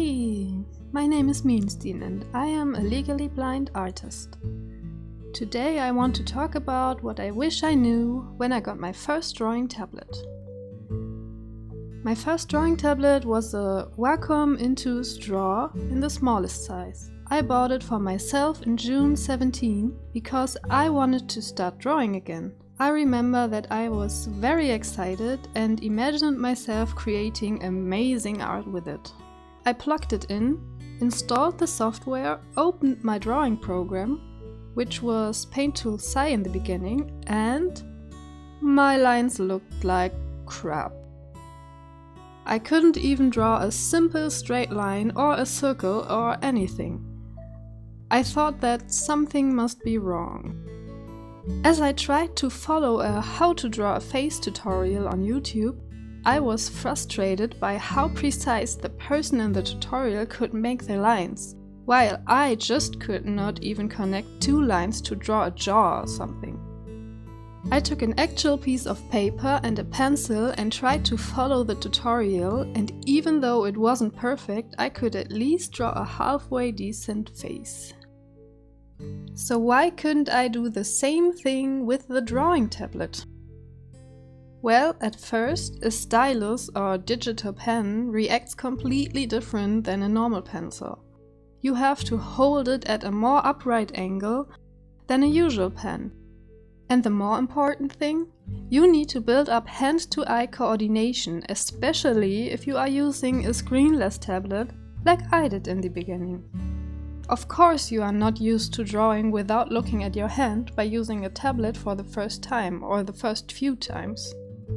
Hi, my name is Meanstein and I am a legally blind artist. Today I want to talk about what I wish I knew when I got my first drawing tablet. My first drawing tablet was a Wacom Intuos Draw in the smallest size. I bought it for myself in June 17 because I wanted to start drawing again. I remember that I was very excited and imagined myself creating amazing art with it. I plugged it in, installed the software, opened my drawing program, which was Paint Tool Sci in the beginning, and my lines looked like crap. I couldn't even draw a simple straight line or a circle or anything. I thought that something must be wrong. As I tried to follow a how to draw a face tutorial on YouTube, I was frustrated by how precise the person in the tutorial could make their lines, while I just could not even connect two lines to draw a jaw or something. I took an actual piece of paper and a pencil and tried to follow the tutorial, and even though it wasn't perfect, I could at least draw a halfway decent face. So why couldn't I do the same thing with the drawing tablet? Well, at first, a stylus or digital pen reacts completely different than a normal pencil. You have to hold it at a more upright angle than a usual pen. And the more important thing, you need to build up hand-to-eye coordination, especially if you are using a screenless tablet like I did in the beginning. Of course, you are not used to drawing without looking at your hand by using a tablet for the first time or the first few times.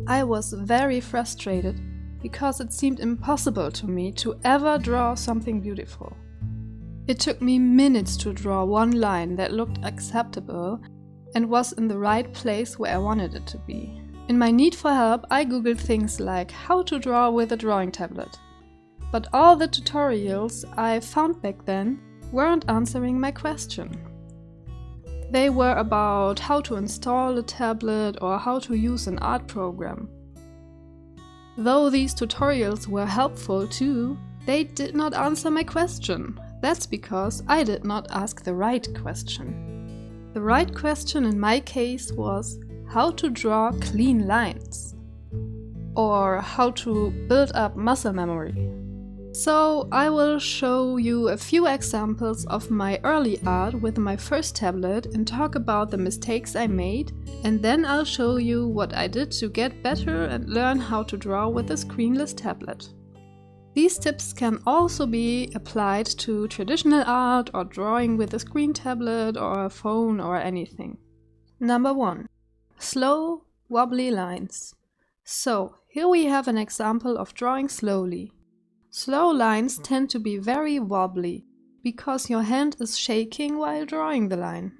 I was very frustrated because it seemed impossible to me to ever draw something beautiful. It took me minutes to draw one line that looked acceptable and was in the right place where I wanted it to be. In my need for help, I googled things like how to draw with a drawing tablet. But all the tutorials I found back then weren't answering my question. They were about how to install a tablet or how to use an art program. Though these tutorials were helpful too, they did not answer my question. That's because I did not ask the right question. The right question in my case was how to draw clean lines, or how to build up muscle memory. So I will show you a few examples of my early art with my first tablet and talk about the mistakes I made, and then I'll show you what I did to get better and learn how to draw with a screenless tablet. These tips can also be applied to traditional art or drawing with a screen tablet or a phone or anything. Number 1. Slow, wobbly lines. So, here we have an example of drawing slowly. Slow lines tend to be very wobbly, because your hand is shaking while drawing the line.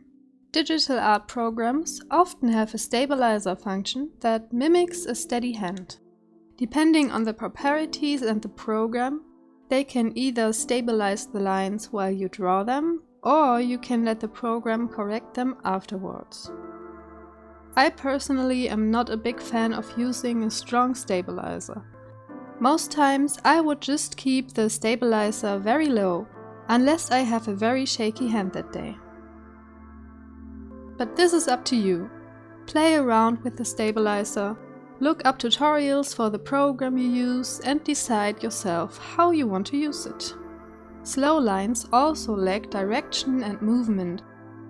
Digital art programs often have a stabilizer function that mimics a steady hand. Depending on the properties and the program, they can either stabilize the lines while you draw them, or you can let the program correct them afterwards. I personally am not a big fan of using a strong stabilizer. Most times I would just keep the stabilizer very low, unless I have a very shaky hand that day. But this is up to you. Play around with the stabilizer, look up tutorials for the program you use and decide yourself how you want to use it. Slow lines also lack direction and movement,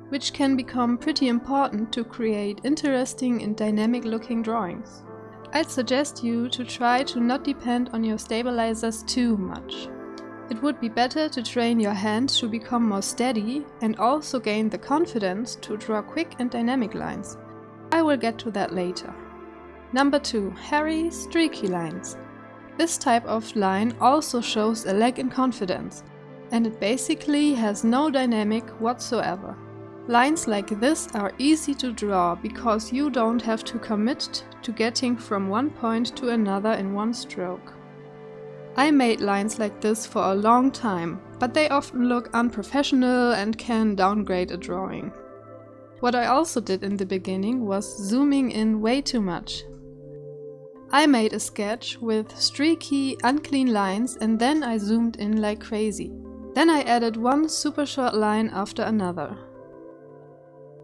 which can become pretty important to create interesting and dynamic looking drawings. I'd suggest you to try to not depend on your stabilizers too much. It would be better to train your hand to become more steady and also gain the confidence to draw quick and dynamic lines. I will get to that later. Number 2. Hairy, streaky lines. This type of line also shows a lack in confidence, and it basically has no dynamic whatsoever. Lines like this are easy to draw because you don't have to commit to getting from one point to another in one stroke. I made lines like this for a long time, but they often look unprofessional and can downgrade a drawing. What I also did in the beginning was zooming in way too much. I made a sketch with streaky, unclean lines and then I zoomed in like crazy. Then I added one super short line after another.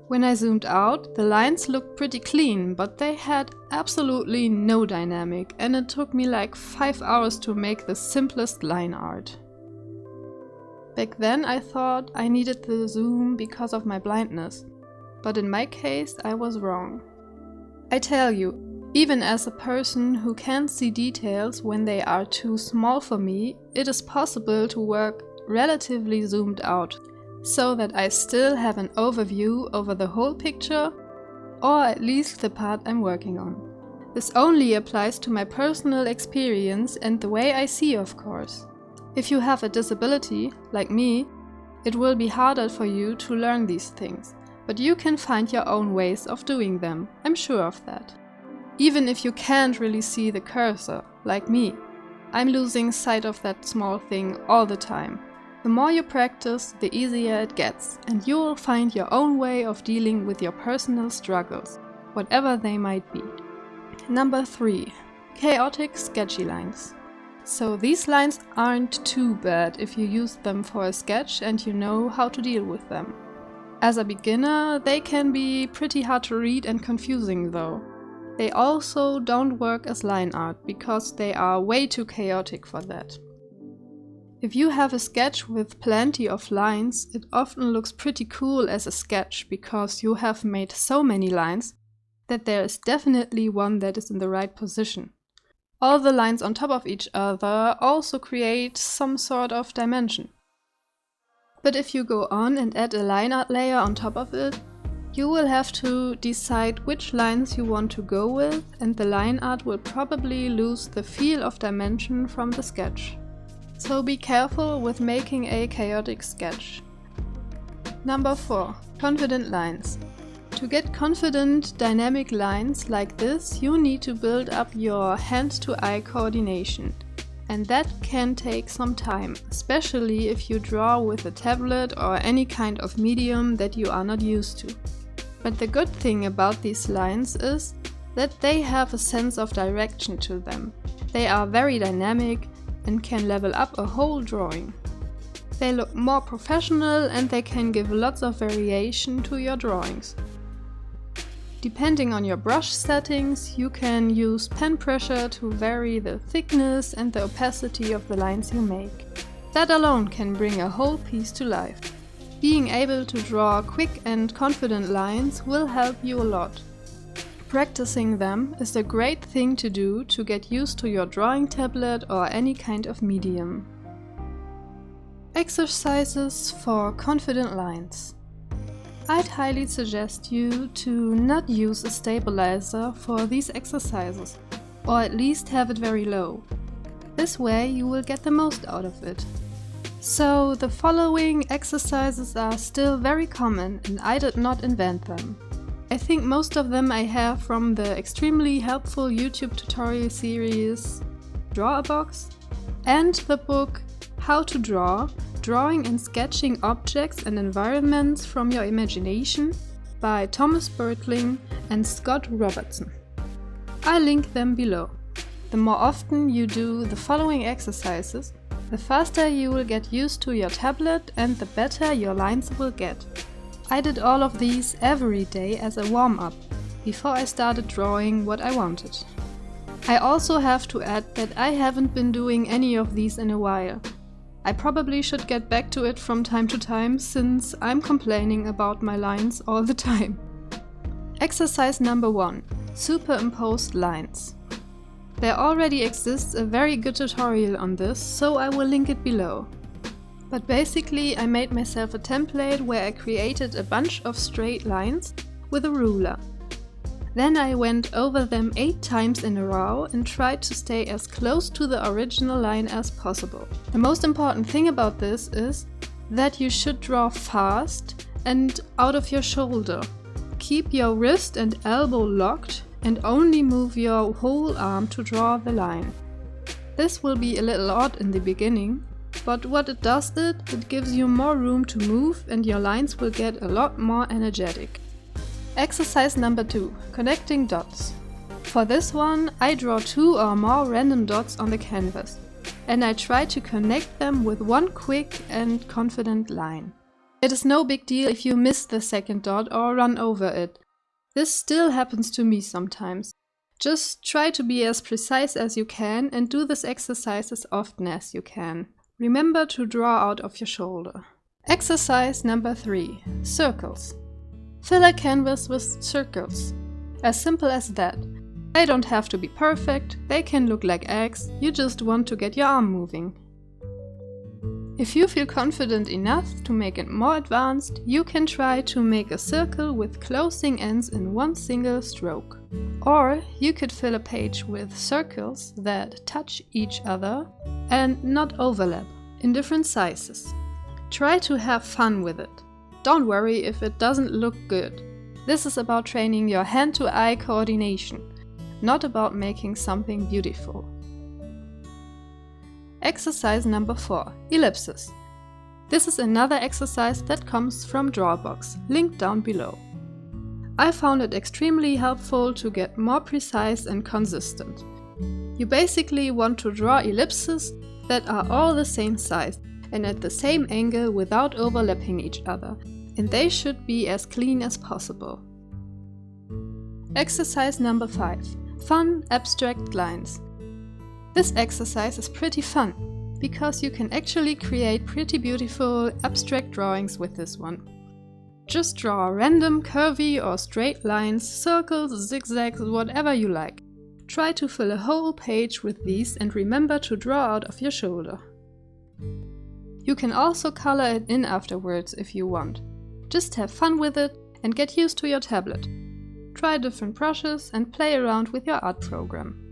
When I zoomed out, the lines looked pretty clean, but they had absolutely no dynamic and it took me like 5 hours to make the simplest line art. Back then I thought I needed the zoom because of my blindness, but in my case I was wrong. I tell you, even as a person who can't see details when they are too small for me, it is possible to work relatively zoomed out, so that I still have an overview over the whole picture, or at least the part I'm working on. This only applies to my personal experience and the way I see, of course. If you have a disability, like me, it will be harder for you to learn these things, but you can find your own ways of doing them, I'm sure of that. Even if you can't really see the cursor, like me, I'm losing sight of that small thing all the time. The more you practice, the easier it gets, and you will find your own way of dealing with your personal struggles, whatever they might be. Number 3. Chaotic sketchy lines. So these lines aren't too bad if you use them for a sketch and you know how to deal with them. As a beginner, they can be pretty hard to read and confusing though. They also don't work as line art because they are way too chaotic for that. If you have a sketch with plenty of lines, it often looks pretty cool as a sketch because you have made so many lines that there is definitely one that is in the right position. All the lines on top of each other also create some sort of dimension. But if you go on and add a line art layer on top of it, you will have to decide which lines you want to go with, and the line art will probably lose the feel of dimension from the sketch. So be careful with making a chaotic sketch. Number 4. Confident lines. To get confident, dynamic lines like this, you need to build up your hand-to-eye coordination. And that can take some time, especially if you draw with a tablet or any kind of medium that you are not used to. But the good thing about these lines is that they have a sense of direction to them. They are very dynamic and can level up a whole drawing. They look more professional and they can give lots of variation to your drawings. Depending on your brush settings, you can use pen pressure to vary the thickness and the opacity of the lines you make. That alone can bring a whole piece to life. Being able to draw quick and confident lines will help you a lot. Practicing them is a great thing to do to get used to your drawing tablet or any kind of medium. Exercises for confident lines. I'd highly suggest you to not use a stabilizer for these exercises, or at least have it very low. This way you will get the most out of it. So the following exercises are still very common and I did not invent them. I think most of them I have from the extremely helpful YouTube tutorial series Draw a Box and the book How to Draw, Drawing and Sketching Objects and Environments from Your Imagination by Thomas Bertling and Scott Robertson. I'll link them below. The more often you do the following exercises, the faster you will get used to your tablet and the better your lines will get. I did all of these every day as a warm-up, before I started drawing what I wanted. I also have to add that I haven't been doing any of these in a while. I probably should get back to it from time to time, since I'm complaining about my lines all the time. Exercise number 1. Superimposed lines. There already exists a very good tutorial on this, so I will link it below. But basically I made myself a template where I created a bunch of straight lines with a ruler. Then I went over them 8 times in a row and tried to stay as close to the original line as possible. The most important thing about this is that you should draw fast and out of your shoulder. Keep your wrist and elbow locked and only move your whole arm to draw the line. This will be a little odd in the beginning, but what it does is it gives you more room to move and your lines will get a lot more energetic. Exercise number 2. Connecting dots. For this one, I draw 2 or more random dots on the canvas, and I try to connect them with one quick and confident line. It is no big deal if you miss the second dot or run over it. This still happens to me sometimes. Just try to be as precise as you can and do this exercise as often as you can. Remember to draw out of your shoulder. Exercise number 3. Circles. Fill a canvas with circles. As simple as that. They don't have to be perfect, they can look like eggs, you just want to get your arm moving. If you feel confident enough to make it more advanced, you can try to make a circle with closing ends in one single stroke. Or you could fill a page with circles that touch each other and not overlap, in different sizes. Try to have fun with it. Don't worry if it doesn't look good. This is about training your hand-to-eye coordination, not about making something beautiful. Exercise number 4. Ellipses. This is another exercise that comes from Drawbox, linked down below. I found it extremely helpful to get more precise and consistent. You basically want to draw ellipses that are all the same size and at the same angle without overlapping each other, and they should be as clean as possible. Exercise number 5. Fun abstract lines. This exercise is pretty fun, because you can actually create pretty beautiful abstract drawings with this one. Just draw random curvy or straight lines, circles, zigzags, whatever you like. Try to fill a whole page with these and remember to draw out of your shoulder. You can also color it in afterwards if you want. Just have fun with it and get used to your tablet. Try different brushes and play around with your art program.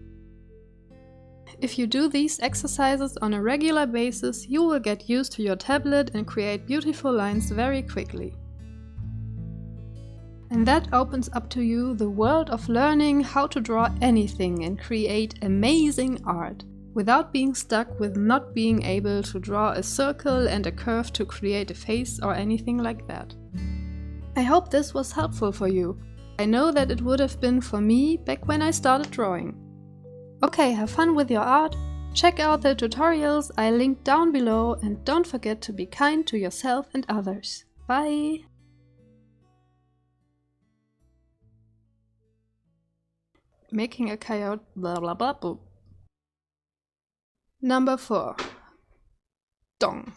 If you do these exercises on a regular basis, you will get used to your tablet and create beautiful lines very quickly. And that opens up to you the world of learning how to draw anything and create amazing art, without being stuck with not being able to draw a circle and a curve to create a face or anything like that. I hope this was helpful for you. I know that it would have been for me back when I started drawing. Okay, have fun with your art, check out the tutorials I linked down below, and don't forget to be kind to yourself and others. Bye! Making a coyote blah blah blah blah. Number 4. Dong.